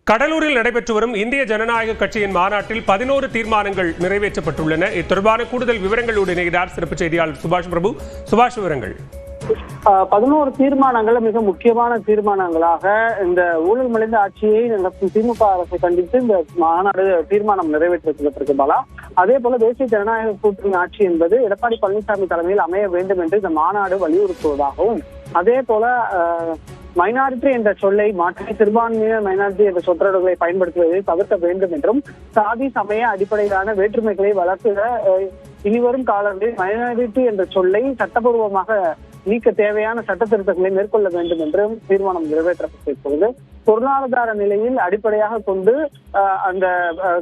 கடலூரில் நடைபெற்று வரும் இந்திய ஜனநாயக கட்சியின் மாநாட்டில் 11 தீர்மானங்கள் நிறைவேற்றப்பட்டுள்ளன. இத்தொடர்பான கூடுதல் விவரங்களோடு இணைகிறார் சிறப்பு செய்தியாளர் சுபாஷ் பிரபு. சுபாஷ், விவரங்கள். 11 தீர்மானங்கள் மிக முக்கியமான தீர்மானங்களாக இந்த ஊழல் மலிந்த ஆட்சியை நடத்தும் திமுக அரசை கண்டித்து இந்த மாநாடு தீர்மானம் நிறைவேற்றப்பட்டிருக்கு பாலா. அதே போல தேசிய ஜனநாயக கூட்டணி ஆட்சி என்பது எடப்பாடி பழனிசாமி தலைமையில் அமைய வேண்டும் என்று இந்த மாநாடு வலியுறுத்துவதாகவும், அதே போல மைனாரிட்டி என்ற சொல்லை மாற்றி சிறுபான்மையினர் மைனாரிட்டி என்ற சொற்றொடர்களை பயன்படுத்துவதை தவிர்க்க வேண்டும் என்றும், சாதி சமய அடிப்படையிலான வேற்றுமைகளை வளர்த்துட இனிவரும் காலங்களில் மைனாரிட்டி என்ற சொல்லை சட்டபூர்வமாக நீக்க தேவையான சட்ட திருத்தங்களை மேற்கொள்ள வேண்டும் என்றும் தீர்மானம் நிறைவேற்றப்பட்டிருக்கிறது. பொருளாதார நிலையில் அடிப்படையாக கொண்டு அந்த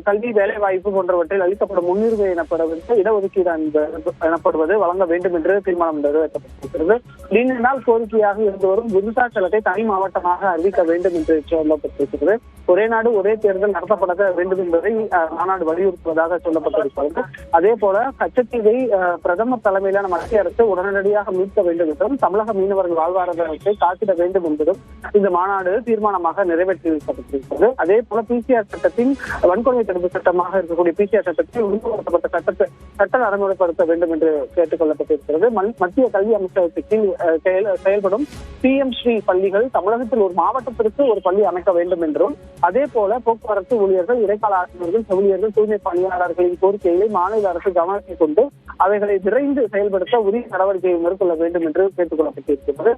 கல்வி வேலை வாய்ப்பு போன்றவற்றில் அளிக்கப்படும் முன்னுரிமை எனப்படுவது இடஒதுக்கீடு எனப்படுவது வழங்க வேண்டும் என்று தீர்மானம் நிறைவேற்றப்பட்டிருக்கிறது. நீண்ட நாள் கோரிக்கையாக இருந்து வரும் விருத்தாச்சலத்தை தனி மாவட்டமாக அறிவிக்க வேண்டும் என்று சொல்லப்பட்டிருக்கிறது. ஒரே நாடு ஒரே தேர்தல் நடத்தப்பட வேண்டும் என்பதை மாநாடு வலியுறுத்துவதாக சொல்லப்பட்டிருக்கிறது. அதே போல கச்சத்தீவை பிரதமர் தலைமையிலான மத்திய அரசு உடனடியாக மீட்க வேண்டும் என்றும், தமிழக மீனவர்கள் வாழ்வாதாரத்தை காத்திட வேண்டும் என்பதும் இந்த மாநாடு தீர்மானமாக நிறைவேற்றப்பட்டிருக்கிறது. அதே போல பிசிஆர் சட்டத்தின் வன்கொடுமை தடுப்பு சட்டமாக இருக்கக்கூடிய பிசிஆர் சட்டத்தில் ஒழுங்குபடுத்தப்பட்ட சட்ட நடைமுறைப்படுத்த வேண்டும் என்று கேட்டுக் கொள்ளப்பட்டிருக்கிறது. மத்திய கல்வி அமைச்சகத்தின் கீழ் செயல்படும் PM ஸ்ரீ பள்ளிகள் தமிழகத்தில் ஒரு மாவட்டத்திற்கு ஒரு பள்ளி அமைக்க வேண்டும் என்றும், அதே போல போக்குவரத்து ஊழியர்கள், இடைக்கால ஆசிரியர்கள், செவிலியர்கள், தூய்மை பணியாளர்களின் கோரிக்கைகளை மாநில அரசு கவனத்தில் கொண்டு அவைகளை விரைந்து செயல்படுத்த உரிய நடவடிக்கையை மேற்கொள்ள வேண்டும் என்று கேட்டுக் கொள்ளப்பட்டிருக்கிறது.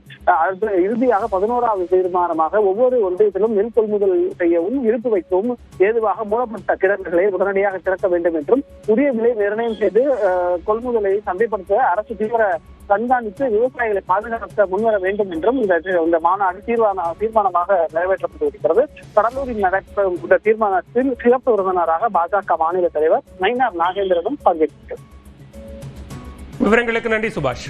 இறுதியாக 11வது தீர்மானமாக ஒவ்வொரு ஒன்றியத்திலும் நெல் கொள்முதல் செய்யவும் இருப்பு வைக்கவும் ஏதுவாக மூடப்பட்ட கிடங்குகளை உடனடியாக திறக்க வேண்டும் என்றும், உரிய விலை நிர்ணயம் செய்து கொள்முதலை சந்தைப்படுத்த அரசு தீவிர கண்காணித்து விவசாயிகளை பாதுகாக்க முன்வர வேண்டும் என்றும் இந்த மாநாடு தீர்மானமாக நிறைவேற்றப்பட்டிருக்கிறது. கடலூரில் நடைபெறும் இந்த தீர்மானத்தில் சிறப்பு விருந்தினராக பாஜக மாநில தலைவர் நயினார் நாகேந்திரனும் பங்கேற்கிறார். விவரங்களுக்கு நன்றி சுபாஷ்.